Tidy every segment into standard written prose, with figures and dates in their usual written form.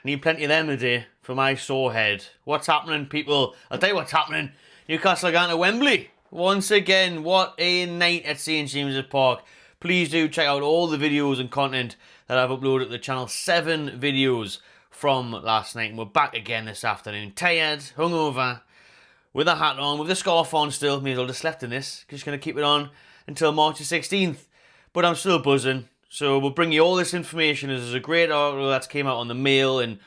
Need plenty of them today for my sore head. What's happening, people? I'll tell you what's happening. Newcastle are going to Wembley. Once again, what a night at St James's Park. Please do check out all the videos and content that I've uploaded to the channel. 7 videos from last night. And we're back again this afternoon. Tired, hungover, with a hat on, with the scarf on still. May as well just left in this. Just going to keep it on until March the 16th. But I'm still buzzing. So we'll bring you all this information. There's a great article that's came out on the Mail and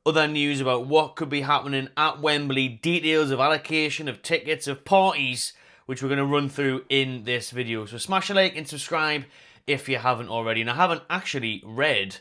other news about what could be happening at Wembley. Details of allocation, of tickets, of parties, which we're going to run through in this video. So smash a like and subscribe if you haven't already. And I haven't actually read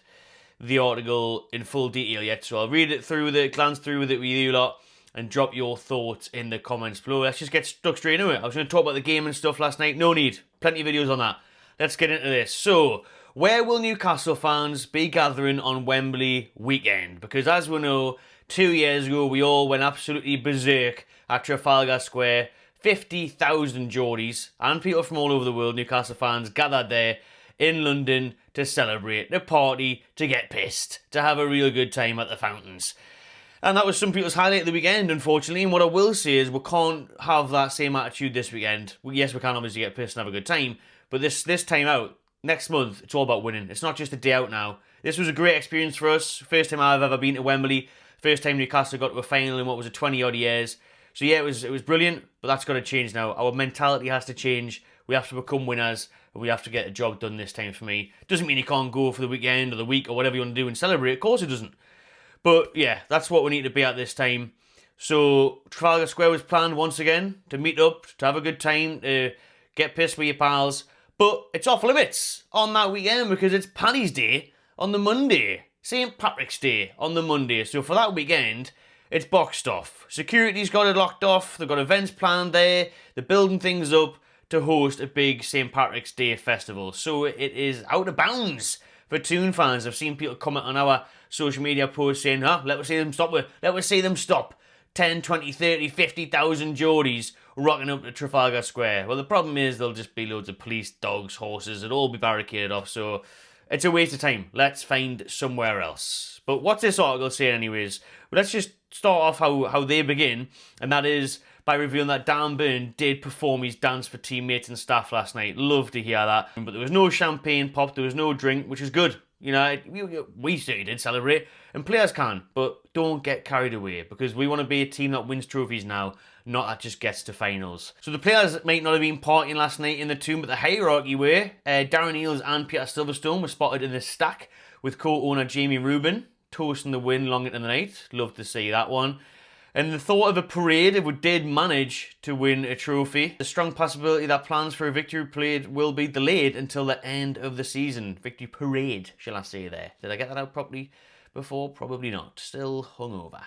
the article in full detail yet. So I'll read it through glance through with it with you lot, and drop your thoughts in the comments below. Let's just get stuck straight into it. I was going to talk about the game and stuff last night. No need. Plenty of videos on that. Let's get into this. So, where will Newcastle fans be gathering on Wembley weekend? Because as we know, 2 years ago, we all went absolutely berserk at Trafalgar Square. 50,000 Geordies and people from all over the world, Newcastle fans, gathered there in London to celebrate, to party, to get pissed, to have a real good time at the fountains. And that was some people's highlight of the weekend, unfortunately. And what I will say is we can't have that same attitude this weekend. Yes, we can obviously get pissed and have a good time, but this time out, next month, it's all about winning. It's not just a day out now. This was a great experience for us. First time I've ever been to Wembley. First time Newcastle got to a final in what was it, 20-odd years. So yeah, it was brilliant, but that's got to change now. Our mentality has to change. We have to become winners, and we have to get the job done this time for me. Doesn't mean you can't go for the weekend or the week or whatever you want to do and celebrate. Of course it doesn't. But yeah, that's what we need to be at this time. So Trafalgar Square was planned once again to meet up, to have a good time, to get pissed with your pals. But it's off limits on that weekend because it's Paddy's Day on the Monday. St. Patrick's Day on the Monday. So for that weekend, it's boxed off. Security's got it locked off. They've got events planned there. They're building things up to host a big St. Patrick's Day festival. So it is out of bounds for Toon fans. I've seen people comment on our social media posts saying, let us see them stop. Let us see them stop. 10, 20, 30, 50,000 Geordies rocking up to Trafalgar Square. Well, the problem is there'll just be loads of police, dogs, horses. It'll all be barricaded off, so it's a waste of time. Let's find somewhere else. But what's this article saying anyways? Well, let's just start off how they begin, and that is by revealing that Dan Burn did perform his dance for teammates and staff last night. Love to hear that. But there was no champagne pop, there was no drink, which is good. You know, we certainly did celebrate, and players can, but don't get carried away, because we want to be a team that wins trophies now, not that just gets to finals. So the players might not have been partying last night in the Toon, but the hierarchy were. Darren Eales and Peter Silverstone were spotted in the stack with co-owner Jamie Rubin, toasting the win long into the night. Love to see that one. And the thought of a parade if we did manage to win a trophy. The strong possibility that plans for a victory parade will be delayed until the end of the season. Victory parade, shall I say there. Did I get that out properly before? Probably not. Still hungover.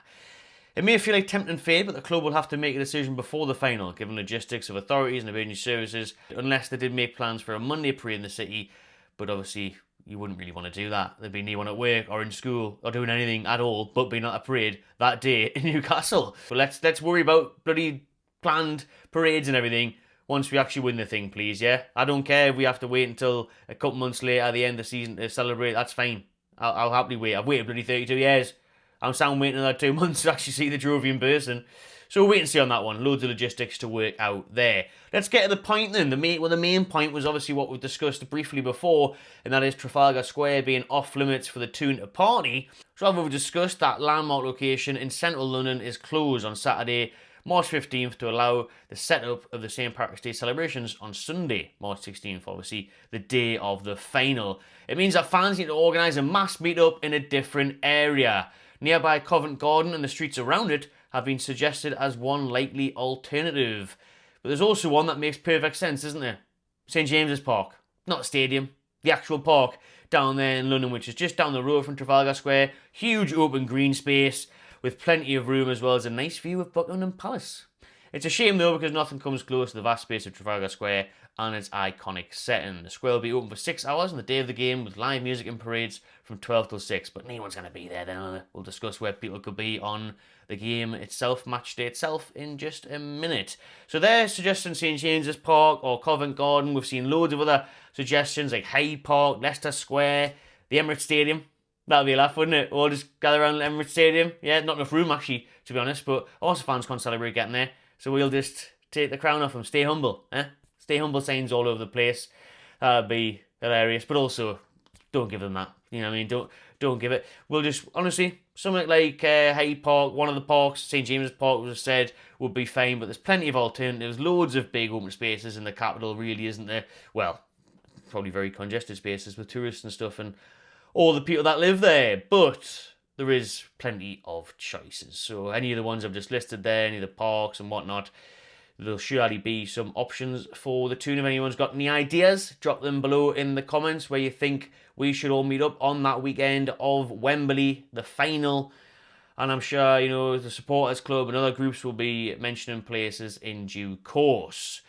It may feel like tempting fate, but the club will have to make a decision before the final, given logistics of authorities and emergency services, unless they did make plans for a Monday parade in the city. But obviously, you wouldn't really want to do that. There'd be no one at work or in school or doing anything at all but being at a parade that day in Newcastle. But let's worry about bloody planned parades and everything once we actually win the thing, please, yeah? I don't care if we have to wait until a couple months later at the end of the season to celebrate. That's fine. I'll happily wait. I've waited bloody 32 years. I'm sound waiting another 2 months to actually see the trophy in person. So we'll wait and see on that one. Loads of logistics to work out there. Let's get to the point then. The main point was obviously what we've discussed briefly before, and that is Trafalgar Square being off limits for the Toon to party. So as we've discussed, that landmark location in central London is closed on Saturday, March 15th, to allow the setup of the St. Patrick's Day celebrations on Sunday, March 16th, obviously the day of the final. It means that fans need to organise a mass meet-up in a different area. Nearby Covent Garden and the streets around it have been suggested as one likely alternative. But there's also one that makes perfect sense, isn't there? St James's Park. Not a stadium, the actual park down there in London, which is just down the road from Trafalgar Square. Huge open green space with plenty of room, as well as a nice view of Buckingham Palace. It's a shame though, because nothing comes close to the vast space of Trafalgar Square and its iconic setting. The square will be open for 6 hours on the day of the game, with live music and parades from 12 till 6, but no one's going to be there then. We'll discuss where people could be on the game itself, match day itself, in just a minute. So they're suggesting St James's Park or Covent Garden. We've seen loads of other suggestions like Hyde Park, Leicester Square, the Emirates Stadium. That'd be a laugh, wouldn't it? Or just gather around Emirates Stadium. Yeah, not enough room, actually, to be honest. But also fans can't celebrate getting there. So we'll just take the crown off them. Stay humble. Stay humble signs all over the place. That'd be hilarious. But also, don't give them that. You know what I mean? Don't give it. We'll just, honestly, something like Hyde Park, one of the parks, St James's Park, was said, would be fine. But there's plenty of alternatives. Loads of big open spaces in the capital, really, isn't there? Well, probably very congested spaces with tourists and stuff and all the people that live there, but there is plenty of choices. So any of the ones I've just listed there, any of the parks and whatnot, there'll surely be some options for the tune. If anyone's got any ideas, drop them below in the comments where you think we should all meet up on that weekend of Wembley, the final. And I'm sure, you know, the supporters club and other groups will be mentioning places in due course.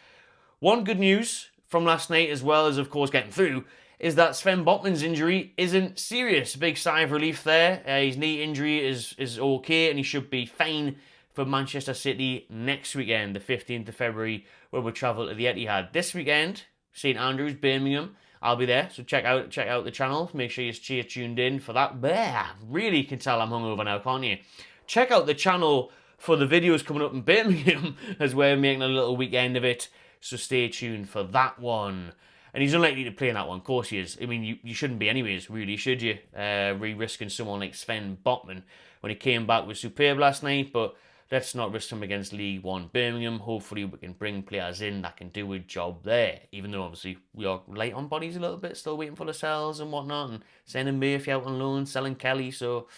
One good news from last night, as well as, of course, getting through, is that Sven Botman's injury isn't serious. Big sigh of relief there. His knee injury is okay, and he should be fine for Manchester City next weekend, the 15th of February, where we'll travel to the Etihad. This weekend, St Andrews, Birmingham. I'll be there, so check out the channel. Make sure you're tuned in for that. Really can tell I'm hungover now, can't you? Check out the channel for the videos coming up in Birmingham, as we're making a little weekend of it. So stay tuned for that one. And he's unlikely to play in that one. Of course he is. I mean, you shouldn't be anyways, really, should you? Risking someone like Sven Botman when he came back was superb last night, but let's not risk him against League One Birmingham. Hopefully we can bring players in that can do a job there, even though obviously we are light on bodies a little bit, still waiting for the sales and whatnot, and sending Murphy out on loan, selling Kelly, so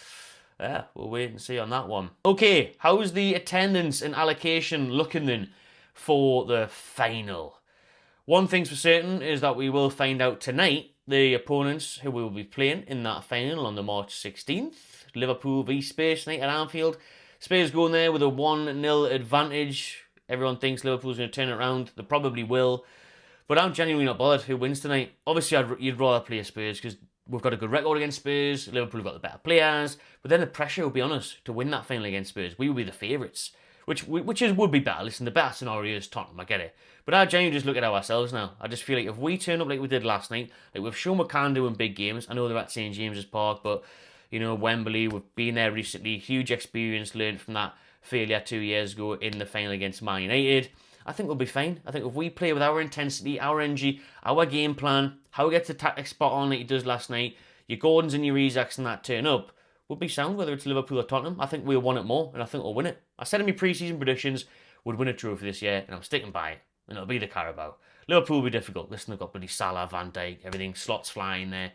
yeah, we'll wait and see on that one. Okay, how's the attendance and allocation looking then for the final? One thing's for certain is that we will find out tonight the opponents who we will be playing in that final on the March 16th. Liverpool v Spurs tonight at Anfield. Spurs going there with a 1-0 advantage. Everyone thinks Liverpool's going to turn it around. They probably will. But I'm genuinely not bothered who wins tonight. Obviously, you'd rather play Spurs because we've got a good record against Spurs. Liverpool have got the better players. But then the pressure will be on us to win that final against Spurs. We will be the favourites. Which would be better. Listen, the better scenario is Tottenham, I get it. But I genuinely just look at ourselves now. I just feel like if we turn up like we did last night, like we've shown we can do in big games. I know they're at St James's Park, but, you know, Wembley, we've been there recently. Huge experience learned from that failure 2 years ago in the final against Man United. I think we'll be fine. I think if we play with our intensity, our energy, our game plan, how we get the tactic spot on like he does last night, your Gordons and your Isaacs and that turn up, we'll be sound, whether it's Liverpool or Tottenham. I think we'll want it more, and I think we'll win it. I said in my pre-season predictions, we'd win a trophy this year, and I'm sticking by it. And it'll be the Carabao. Liverpool will be difficult. Listen, they've got bloody Salah, Van Dijk, everything, slots flying there.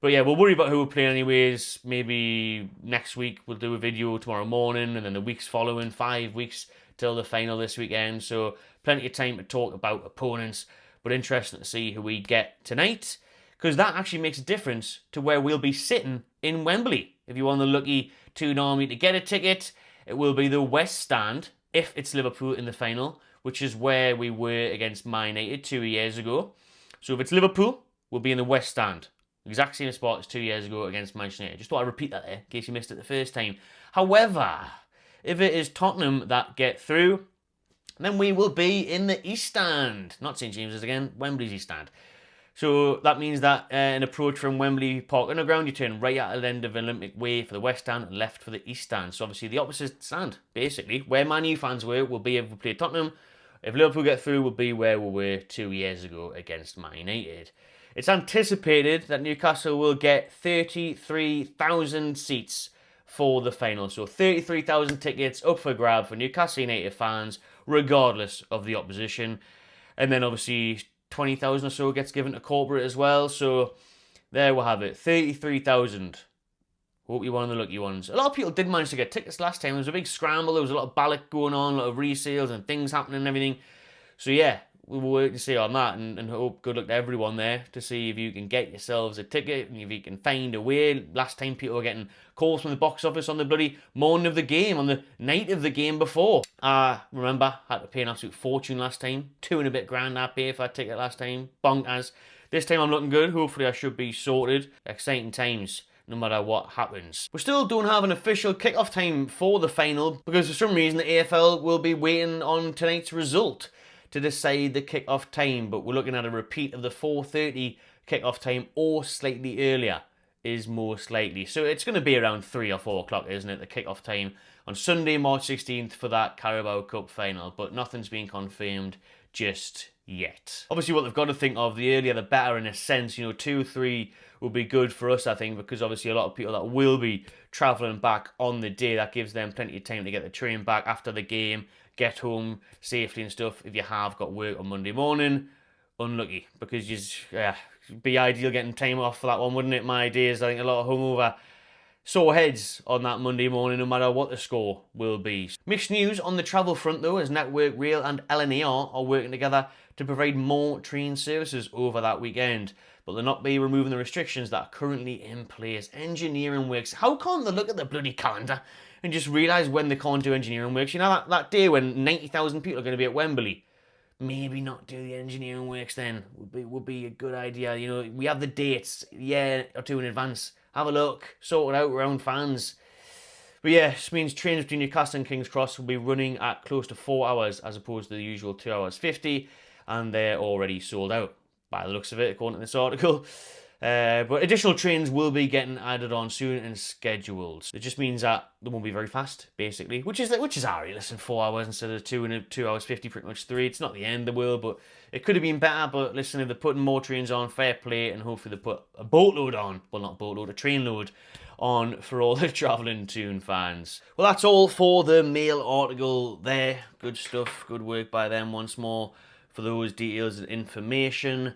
But yeah, we'll worry about who we're playing anyways. Maybe next week we'll do a video tomorrow morning, and then the weeks following, 5 weeks till the final this weekend. So plenty of time to talk about opponents, but interesting to see who we get tonight, because that actually makes a difference to where we'll be sitting in Wembley. If you're one of the lucky two normally to get a ticket, it will be the West Stand if it's Liverpool in the final, which is where we were against Man United 2 years ago. So if it's Liverpool, we'll be in the West Stand. Exact same spot as 2 years ago against Manchester United. Just thought I'd repeat that there, in case you missed it the first time. However, if it is Tottenham that get through, then we will be in the East Stand. Not St James's again, Wembley's East Stand. So that means that an approach from Wembley Park Underground, you turn right at the end of Olympic Way for the West Stand and left for the East Stand. So obviously the opposite stand, basically. Where Man U fans were, will be if we play Tottenham. If Liverpool get through, we'll be where we were 2 years ago against Man United. It's anticipated that Newcastle will get 33,000 seats for the final. So 33,000 tickets up for grab for Newcastle United fans, regardless of the opposition. And then obviously 20,000 or so gets given to corporate as well. So there we'll have it, 33,000. Hope you're one of the lucky ones. A lot of people did manage to get tickets last time. There was a big scramble. There was a lot of ballot going on, a lot of resales and things happening and everything. So yeah, we will wait to see on that and hope good luck to everyone there to see if you can get yourselves a ticket and if you can find a way. Last time people were getting calls from the box office on the bloody morning of the game, on the night of the game before. Remember, I had to pay an absolute fortune last time. 2 and a bit grand I paid for that ticket last time. Bonkers. This time I'm looking good. Hopefully I should be sorted. Exciting times, no matter what happens. We still don't have an official kick-off time for the final because for some reason the AFL will be waiting on tonight's result to decide the kick-off time, but we're looking at a repeat of the 4:30 kick-off time or slightly earlier. is most likely. So it's going to be around 3 or 4 o'clock, isn't it? The kickoff time on Sunday, March 16th for that Carabao Cup final. But nothing's been confirmed just yet. Obviously, what they've got to think of, the earlier the better in a sense. 2 or 3 will be good for us, I think, because obviously a lot of people that will be travelling back on the day, that gives them plenty of time to get the train back after the game, get home safely and stuff. If you have got work on Monday morning, unlucky, because it'd be ideal getting time off for that one, wouldn't it? My days, I think a lot of hungover, sore heads on that Monday morning, no matter what the score will be. Mixed news on the travel front, though, as Network Rail and LNER are working together to provide more train services over that weekend. But they'll not be removing the restrictions that are currently in place. Engineering works. How can't they look at the bloody calendar and just realise when they can't do engineering works? That day when 90,000 people are going to be at Wembley. Maybe not do the engineering works then. Would be a good idea. We have the dates a year or two in advance. Have a look, sort it out around fans. But yeah, this means trains between Newcastle and King's Cross will be running at close to 4 hours as opposed to the usual 2 hours 50, and they're already sold out by the looks of it, according to this article. But additional trains will be getting added on soon and scheduled. It just means that they won't be very fast, basically, which is alright. Listen, 4 hours instead of 2 and 2 hours 50, pretty much 3. It's not the end of the world, but it could have been better. But listen, if they're putting more trains on, fair play, and hopefully they put a boatload on. Well, not boatload, a train load on for all the travelling Toon fans. Well, that's all for the Mail article there. Good stuff, good work by them once more for those details and information.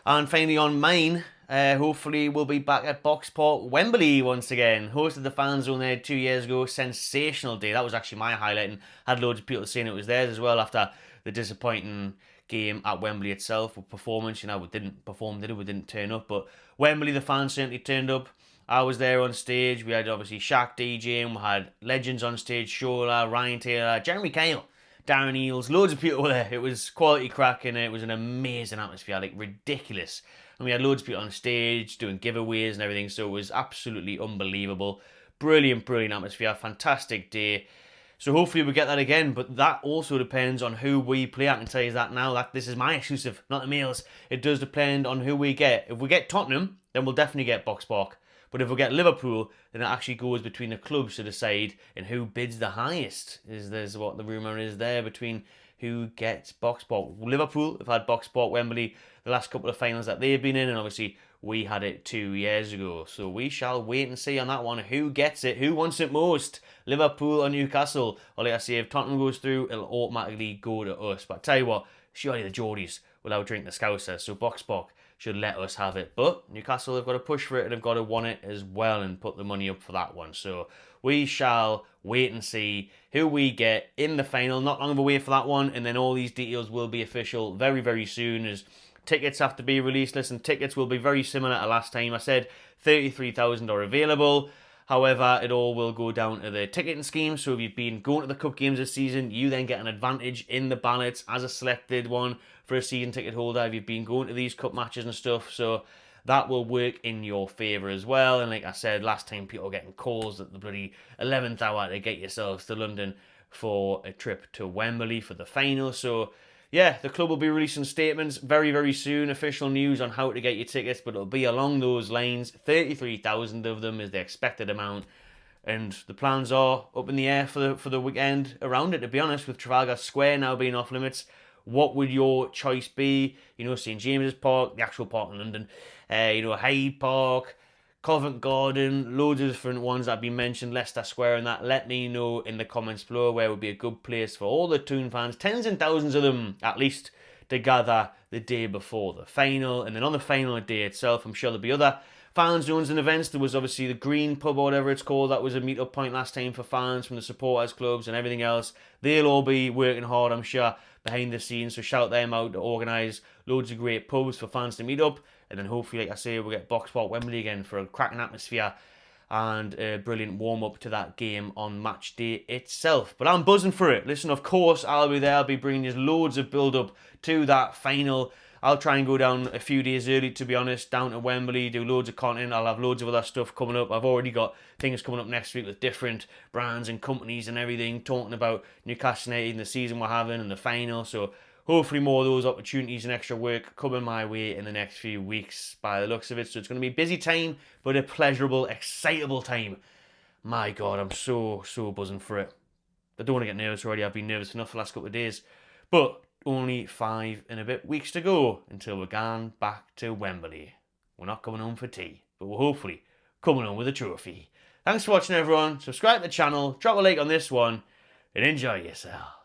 And finally on mine, hopefully we'll be back at Boxport Wembley once again. Hosted the fan zone there 2 years ago. Sensational day. That was actually my highlight, and had loads of people saying it was theirs as well after the disappointing game at Wembley itself with performance. We didn't perform, did we? We didn't turn up, but Wembley, the fans certainly turned up. I was there on stage. We had obviously Shaq DJing, we had legends on stage, Shola, Ryan Taylor, Jeremy Kyle, Darren Eales, loads of people were there. It was quality crack and it was an amazing atmosphere, like ridiculous. And we had loads of people on stage doing giveaways and everything, so it was absolutely unbelievable. Brilliant, brilliant atmosphere, fantastic day. So hopefully we get that again, but that also depends on who we play. I can tell you that now. This is my exclusive, not the Mails. It does depend on who we get. If we get Tottenham, then we'll definitely get Box Park. But if we get Liverpool, then it actually goes between the clubs to decide and who bids the highest. There's what the rumour is there between who gets Box Park. Liverpool have had Box Park Wembley the last couple of finals that they've been in, and obviously we had it 2 years ago. So we shall wait and see on that one. Who gets it? Who wants it most? Liverpool or Newcastle? Or like I say, if Tottenham goes through, it'll automatically go to us. But I tell you what, surely the Geordies will outdrink the Scousers, so Box Park should let us have it. But Newcastle have got to push for it and have got to want it as well and put the money up for that one. So we shall wait and see who we get in the final. Not long of a wait for that one, and then all these details will be official very, very soon as tickets have to be released. Listen, tickets will be very similar to last time. I said 33,000 are available. However, it all will go down to the ticketing scheme. So if you've been going to the Cup games this season, you then get an advantage in the ballots as a selected one for a season ticket holder if you've been going to these cup matches and stuff. So that will work in your favour as well. And like I said, last time people were getting calls at the bloody 11th hour to get yourselves to London for a trip to Wembley for the final. So yeah, the club will be releasing statements very, very soon, official news on how to get your tickets, but it'll be along those lines. 33,000 of them is the expected amount, and the plans are up in the air for the weekend around it, to be honest, with Trafalgar Square now being off limits. What would your choice be? St James's Park, the actual park in London, Hyde Park, Covent Garden, loads of different ones that have been mentioned, Leicester Square and that. Let me know in the comments below where would be a good place for all the Toon fans, tens and thousands of them at least, to gather the day before the final. And then on the final day itself, I'm sure there'll be other fan zones and events. There was obviously the Green Pub or whatever it's called. That was a meet-up point last time for fans from the supporters clubs and everything else. They'll all be working hard, I'm sure, behind the scenes. So shout them out to organise loads of great pubs for fans to meet up. And then hopefully, like I say, we'll get Boxport Wembley again for a cracking atmosphere and a brilliant warm-up to that game on match day itself. But I'm buzzing for it. Listen, of course, I'll be there. I'll be bringing you loads of build-up to that final. I'll try and go down a few days early, to be honest, down to Wembley, do loads of content. I'll have loads of other stuff coming up. I've already got things coming up next week with different brands and companies and everything, talking about Newcastle United and the season we're having and the final. So hopefully more of those opportunities and extra work coming my way in the next few weeks by the looks of it. So it's going to be a busy time, but a pleasurable, excitable time. My God, I'm so buzzing for it. I don't want to get nervous already. I've been nervous enough the last couple of days. But only 5 and a bit weeks to go until we're going back to Wembley. We're not coming home for tea, but we're hopefully coming home with a trophy. Thanks for watching, everyone. Subscribe to the channel, drop a like on this one, and enjoy yourself.